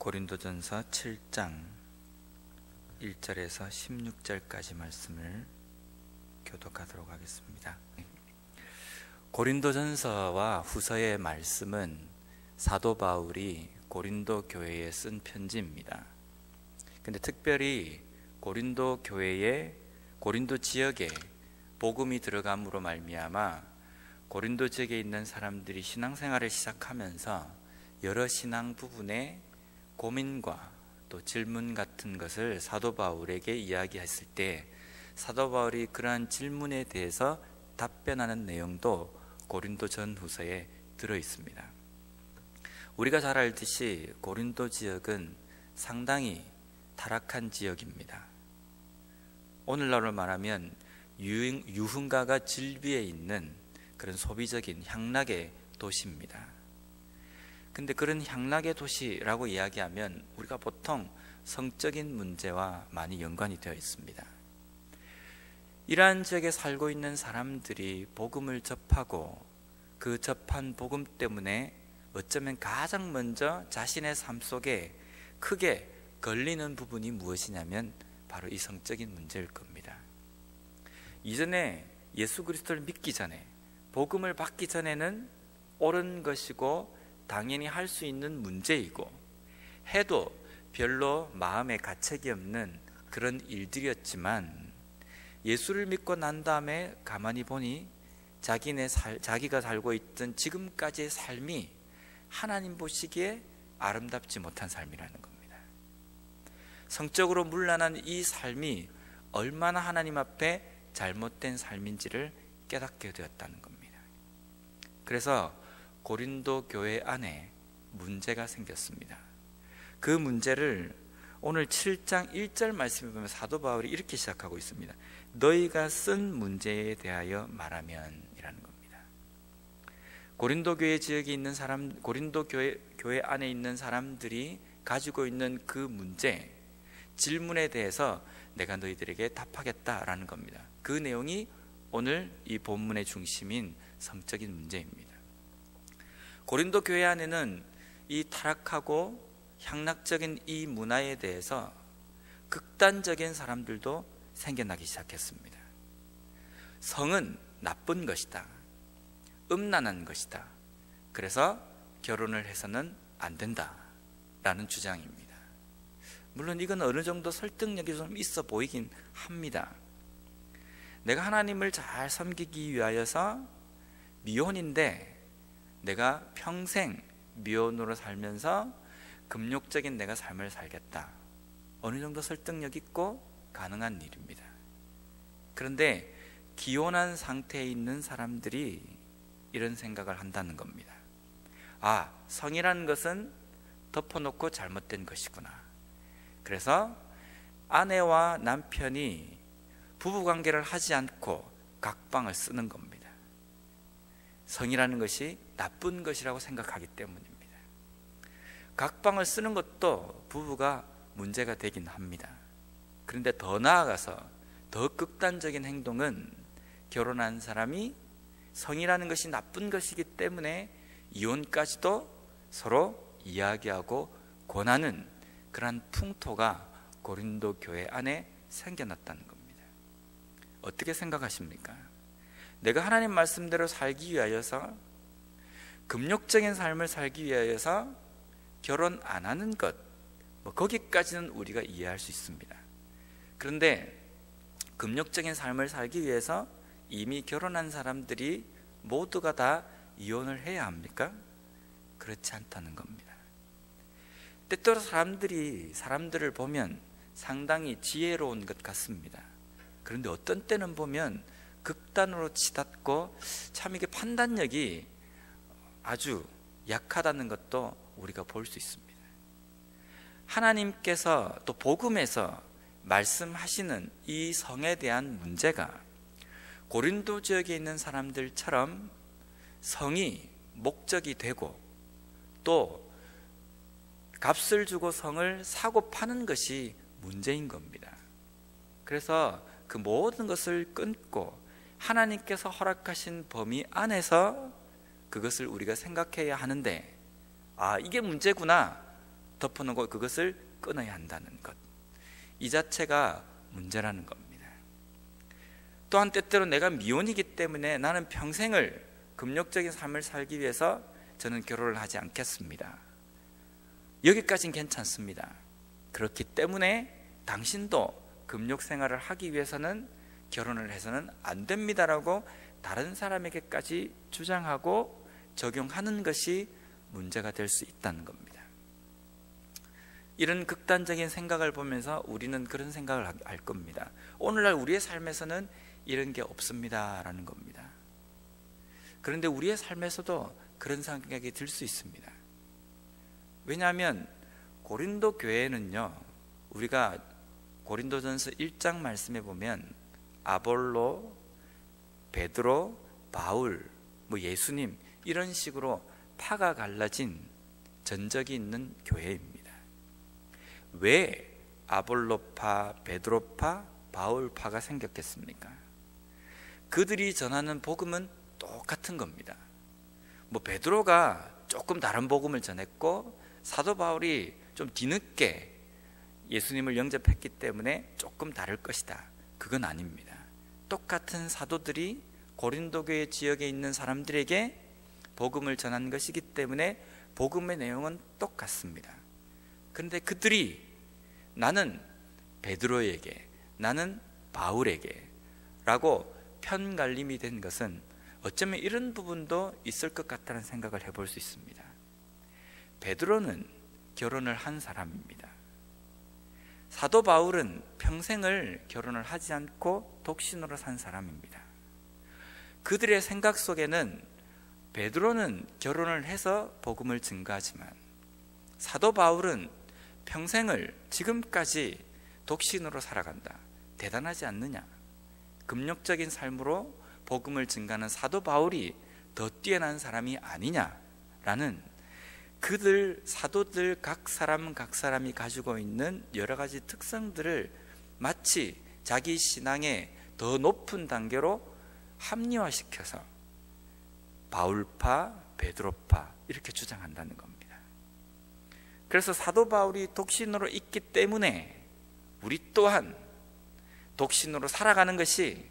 고린도전서 7장 1절에서 16절까지 말씀을 교독하도록 하겠습니다. 고린도전서와 후서의 말씀은 사도 바울이 고린도 교회에 쓴 편지입니다. 근데 특별히 고린도 교회에 고린도 지역에 복음이 들어감으로 말미암아 고린도 지역에 있는 사람들이 신앙생활을 시작하면서 여러 신앙 부분에 고민과 또 질문 같은 것을 사도 바울에게 이야기했을 때 사도 바울이 그러한 질문에 대해서 답변하는 내용도 고린도 전후서에 들어 있습니다. 우리가 잘 알듯이 고린도 지역은 상당히 타락한 지역입니다. 오늘날로 말하면 유흥가가 질비해 있는 그런 소비적인 향락의 도시입니다. 근데 그런 향락의 도시라고 이야기하면 우리가 보통 성적인 문제와 많이 연관이 되어 있습니다. 이러한 지역에 살고 있는 사람들이 복음을 접하고 그 접한 복음 때문에 어쩌면 가장 먼저 자신의 삶 속에 크게 걸리는 부분이 무엇이냐면 바로 이 성적인 문제일 겁니다. 이전에 예수 그리스도를 믿기 전에 복음을 받기 전에는 옳은 것이고 당연히 할 수 있는 문제이고 해도 별로 마음에 가책이 없는 그런 일들이었지만 예수를 믿고 난 다음에 가만히 보니 자기가 살고 있던 지금까지의 삶이 하나님 보시기에 아름답지 못한 삶이라는 겁니다. 성적으로 문란한 이 삶이 얼마나 하나님 앞에 잘못된 삶인지를 깨닫게 되었다는 겁니다. 그래서 고린도 교회 안에 문제가 생겼습니다. 그 문제를 오늘 7장 1절 말씀에 보면 사도 바울이 이렇게 시작하고 있습니다. 너희가 쓴 문제에 대하여 말하면 이라는 겁니다. 고린도 교회 지역에 있는 고린도 교회 안에 있는 사람들이 가지고 있는 그 문제, 질문에 대해서 내가 너희들에게 답하겠다라는 겁니다. 그 내용이 오늘 이 본문의 중심인 성적인 문제입니다. 고린도 교회 안에는 이 타락하고 향락적인 이 문화에 대해서 극단적인 사람들도 생겨나기 시작했습니다. 성은 나쁜 것이다. 음란한 것이다. 그래서 결혼을 해서는 안 된다. 라는 주장입니다. 물론 이건 어느 정도 설득력이 좀 있어 보이긴 합니다. 내가 하나님을 잘 섬기기 위하여서 미혼인데 내가 평생 미혼으로 살면서 금욕적인 내가 삶을 살겠다. 어느 정도 설득력 있고 가능한 일입니다. 그런데 기혼한 상태에 있는 사람들이 이런 생각을 한다는 겁니다. 아, 성이라는 것은 덮어놓고 잘못된 것이구나. 그래서 아내와 남편이 부부관계를 하지 않고 각방을 쓰는 겁니다. 성이라는 것이 나쁜 것이라고 생각하기 때문입니다. 각방을 쓰는 것도 부부가 문제가 되긴 합니다. 그런데 더 나아가서 더 극단적인 행동은 결혼한 사람이 성이라는 것이 나쁜 것이기 때문에 이혼까지도 서로 이야기하고 권하는 그러한 풍토가 고린도 교회 안에 생겨났다는 겁니다. 어떻게 생각하십니까? 내가 하나님 말씀대로 살기 위하여서 금욕적인 삶을 살기 위하여서 결혼 안 하는 것, 거기까지는 우리가 이해할 수 있습니다. 그런데 금욕적인 삶을 살기 위해서 이미 결혼한 사람들이 모두가 다 이혼을 해야 합니까? 그렇지 않다는 겁니다. 때때로 사람들을 보면 상당히 지혜로운 것 같습니다. 그런데 어떤 때는 보면 극단으로 치닫고 참 이게 판단력이 아주 약하다는 것도 우리가 볼 수 있습니다. 하나님께서 또 복음에서 말씀하시는 이 성에 대한 문제가 고린도 지역에 있는 사람들처럼 성이 목적이 되고 또 값을 주고 성을 사고 파는 것이 문제인 겁니다. 그래서 그 모든 것을 끊고 하나님께서 허락하신 범위 안에서 그것을 우리가 생각해야 하는데, 아, 이게 문제구나 덮어놓고 그것을 끊어야 한다는 것, 이 자체가 문제라는 겁니다. 또한 때때로 내가 미혼이기 때문에 나는 평생을 금욕적인 삶을 살기 위해서 저는 결혼을 하지 않겠습니다. 여기까지는 괜찮습니다. 그렇기 때문에 당신도 금욕 생활을 하기 위해서는 결혼을 해서는 안 됩니다라고 다른 사람에게까지 주장하고 적용하는 것이 문제가 될 수 있다는 겁니다. 이런 극단적인 생각을 보면서 우리는 그런 생각을 할 겁니다. 오늘날 우리의 삶에서는 이런 게 없습니다라는 겁니다. 그런데 우리의 삶에서도 그런 생각이 들 수 있습니다. 왜냐하면 고린도 교회는요, 우리가 고린도전서 1장 말씀에 보면 아볼로, 베드로, 바울, 예수님 이런 식으로 파가 갈라진 전적이 있는 교회입니다. 왜 아볼로파, 베드로파, 바울파가 생겼겠습니까? 그들이 전하는 복음은 똑같은 겁니다. 베드로가 조금 다른 복음을 전했고 사도 바울이 좀 뒤늦게 예수님을 영접했기 때문에 조금 다를 것이다, 그건 아닙니다. 똑같은 사도들이 고린도 교회 지역에 있는 사람들에게 복음을 전한 것이기 때문에 복음의 내용은 똑같습니다. 그런데 그들이 나는 베드로에게, 나는 바울에게 라고 편갈림이 된 것은 어쩌면 이런 부분도 있을 것 같다는 생각을 해볼 수 있습니다. 베드로는 결혼을 한 사람입니다. 사도 바울은 평생을 결혼을 하지 않고 독신으로 산 사람입니다. 그들의 생각 속에는 베드로는 결혼을 해서 복음을 증거하지만 사도 바울은 평생을 지금까지 독신으로 살아간다, 대단하지 않느냐, 금욕적인 삶으로 복음을 증거하는 사도 바울이 더 뛰어난 사람이 아니냐라는 그들 사도들 각 사람이 가지고 있는 여러 가지 특성들을 마치 자기 신앙의 더 높은 단계로 합리화시켜서 바울파, 베드로파 이렇게 주장한다는 겁니다. 그래서 사도 바울이 독신으로 있기 때문에 우리 또한 독신으로 살아가는 것이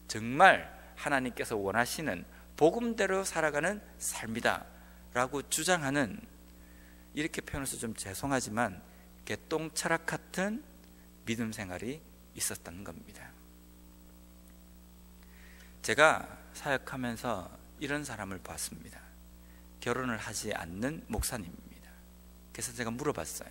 정말 하나님께서 원하시는 복음대로 살아가는 삶이다 라고 주장하는, 이렇게 표현해서 좀 죄송하지만 개똥 철학 같은 믿음 생활이 있었다는 겁니다. 제가 사역하면서 이런 사람을 봤습니다. 결혼을 하지 않는 목사님입니다. 그래서 제가 물어봤어요.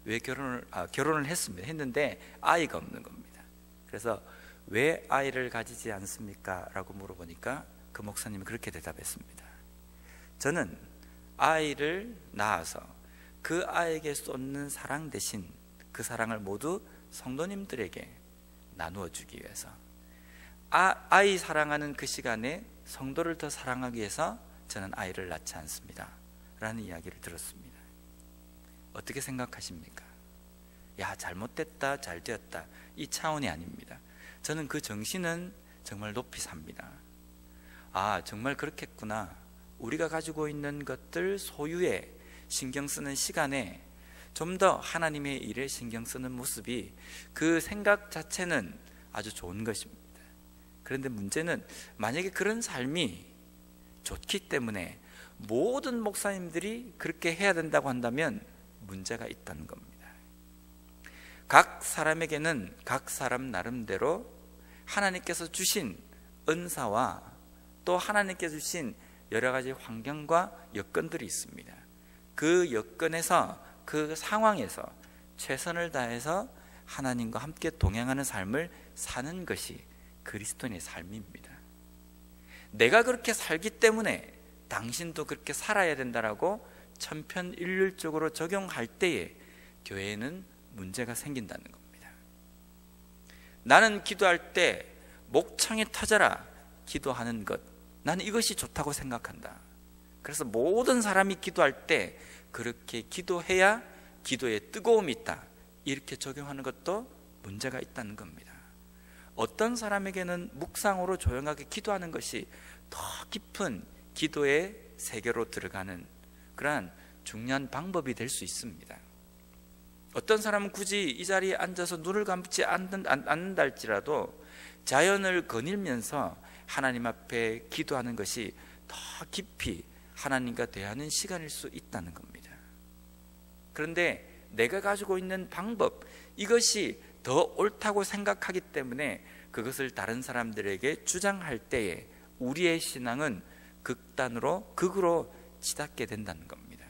왜 결혼을 했습니다. 했는데 아이가 없는 겁니다. 그래서 왜 아이를 가지지 않습니까? 라고 물어보니까 그 목사님이 그렇게 대답했습니다. 저는 아이를 낳아서 그 아이에게 쏟는 사랑 대신 그 사랑을 모두 성도님들에게 나누어 주기 위해서, 아이 사랑하는 그 시간에 성도를 더 사랑하기 위해서 저는 아이를 낳지 않습니다 라는 이야기를 들었습니다. 어떻게 생각하십니까? 야, 잘못됐다, 잘되었다, 이 차원이 아닙니다. 저는 그 정신은 정말 높이 삽니다. 아, 정말 그렇겠구나. 우리가 가지고 있는 것들 소유에 신경 쓰는 시간에 좀 더 하나님의 일에 신경 쓰는 모습이, 그 생각 자체는 아주 좋은 것입니다. 그런데 문제는 만약에 그런 삶이 좋기 때문에 모든 목사님들이 그렇게 해야 된다고 한다면 문제가 있다는 겁니다. 각 사람에게는 각 사람 나름대로 하나님께서 주신 은사와 또 하나님께서 주신 여러 가지 환경과 여건들이 있습니다. 그 여건에서, 그 상황에서 최선을 다해서 하나님과 함께 동행하는 삶을 사는 것이 그리스도인의 삶입니다. 내가 그렇게 살기 때문에 당신도 그렇게 살아야 된다라고 천편일률적으로 적용할 때에 교회에는 문제가 생긴다는 겁니다. 나는 기도할 때 목청이 터져라 기도하는 것, 나는 이것이 좋다고 생각한다. 그래서 모든 사람이 기도할 때 그렇게 기도해야 기도에 뜨거움이 있다, 이렇게 적용하는 것도 문제가 있다는 겁니다. 어떤 사람에게는 묵상으로 조용하게 기도하는 것이 더 깊은 기도의 세계로 들어가는 그러한 중요한 방법이 될 수 있습니다. 어떤 사람은 굳이 이 자리에 앉아서 눈을 감지 않는다 할지라도 자연을 거닐면서 하나님 앞에 기도하는 것이 더 깊이 하나님과 대하는 시간일 수 있다는 겁니다. 그런데 내가 가지고 있는 방법, 이것이 더 옳다고 생각하기 때문에 그것을 다른 사람들에게 주장할 때에 우리의 신앙은 극으로 치닫게 된다는 겁니다.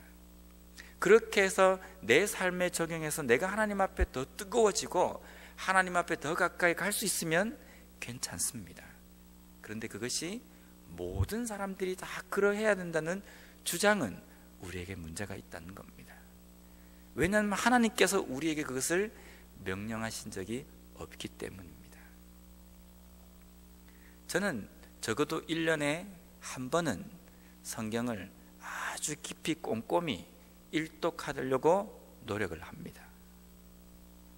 그렇게 해서 내 삶에 적용해서 내가 하나님 앞에 더 뜨거워지고 하나님 앞에 더 가까이 갈 수 있으면 괜찮습니다. 그런데 그것이 모든 사람들이 다 그러해야 된다는 주장은 우리에게 문제가 있다는 겁니다. 왜냐하면 하나님께서 우리에게 그것을 명령하신 적이 없기 때문입니다. 저는 적어도 1년에 한 번은 성경을 아주 깊이 꼼꼼히 일독하려고 노력을 합니다.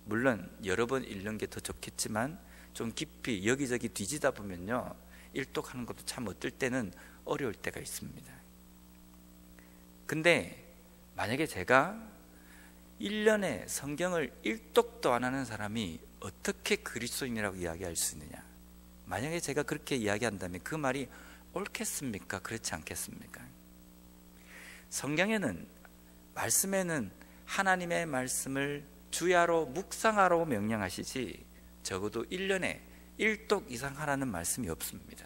물론 여러 번 읽는 게 더 좋겠지만 좀 깊이 여기저기 뒤지다 보면요, 일독하는 것도 참 어떨 때는 어려울 때가 있습니다. 근데 만약에 제가 1년에 성경을 일독도 안 하는 사람이 어떻게 그리스도인이라고 이야기할 수 있느냐, 만약에 제가 그렇게 이야기한다면 그 말이 옳겠습니까? 그렇지 않겠습니까? 성경에는, 말씀에는 하나님의 말씀을 주야로 묵상하라고 명령하시지 적어도 1년에 1독 이상 하라는 말씀이 없습니다.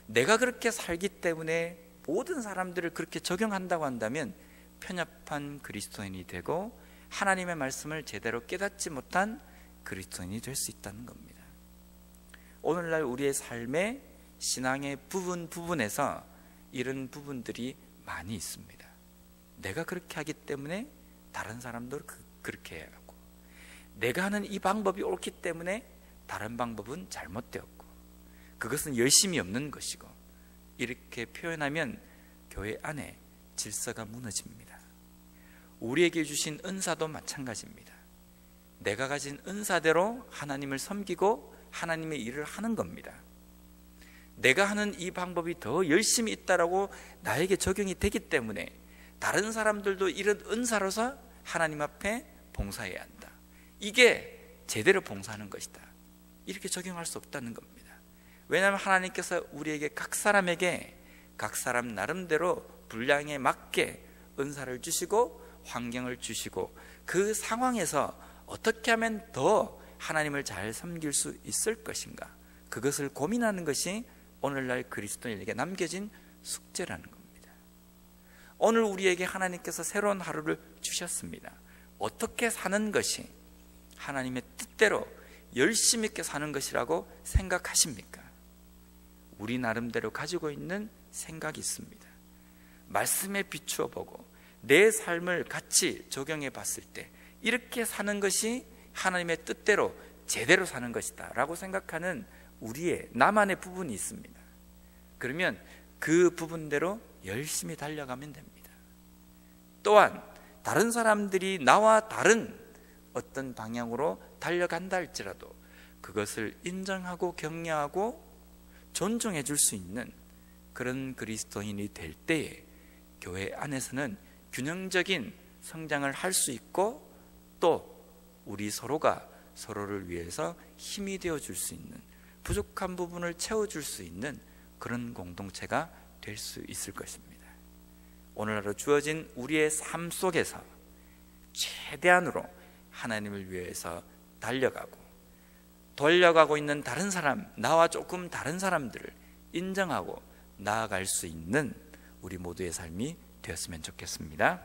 내가 그렇게 살기 때문에 모든 사람들을 그렇게 적용한다고 한다면 편협한 그리스도인이 되고 하나님의 말씀을 제대로 깨닫지 못한 그리스도인이 될 수 있다는 겁니다. 오늘날 우리의 삶의 신앙의 부분에서 이런 부분들이 많이 있습니다. 내가 그렇게 하기 때문에 다른 사람도 그렇게 해야 하고, 내가 하는 이 방법이 옳기 때문에 다른 방법은 잘못되었고, 그것은 열심이 없는 것이고, 이렇게 표현하면 교회 안에 질서가 무너집니다. 우리에게 주신 은사도 마찬가지입니다. 내가 가진 은사대로 하나님을 섬기고 하나님의 일을 하는 겁니다. 내가 하는 이 방법이 더 열심히 있다라고 나에게 적용이 되기 때문에 다른 사람들도 이런 은사로서 하나님 앞에 봉사해야 한다, 이게 제대로 봉사하는 것이다, 이렇게 적용할 수 없다는 겁니다. 왜냐하면 하나님께서 우리에게 각 사람에게 각 사람 나름대로 분량에 맞게 은사를 주시고 환경을 주시고 그 상황에서 어떻게 하면 더 하나님을 잘 섬길 수 있을 것인가, 그것을 고민하는 것이 오늘날 그리스도인에게 남겨진 숙제라는 겁니다. 오늘 우리에게 하나님께서 새로운 하루를 주셨습니다. 어떻게 사는 것이 하나님의 뜻대로 열심히 있게 사는 것이라고 생각하십니까? 우리 나름대로 가지고 있는 생각이 있습니다. 말씀에 비추어 보고 내 삶을 같이 적용해 봤을 때 이렇게 사는 것이 하나님의 뜻대로 제대로 사는 것이다 라고 생각하는 우리의 나만의 부분이 있습니다. 그러면 그 부분대로 열심히 달려가면 됩니다. 또한 다른 사람들이 나와 다른 어떤 방향으로 달려간다 할지라도 그것을 인정하고 격려하고 존중해 줄 수 있는 그런 그리스도인이 될 때에 교회 안에서는 균형적인 성장을 할 수 있고, 또 우리 서로가 서로를 위해서 힘이 되어 줄 수 있는, 부족한 부분을 채워줄 수 있는 그런 공동체가 될 수 있을 것입니다. 오늘 하루 주어진 우리의 삶 속에서 최대한으로 하나님을 위해서 달려가고 있는 다른 사람, 나와 조금 다른 사람들을 인정하고 나아갈 수 있는 우리 모두의 삶이 되었으면 좋겠습니다.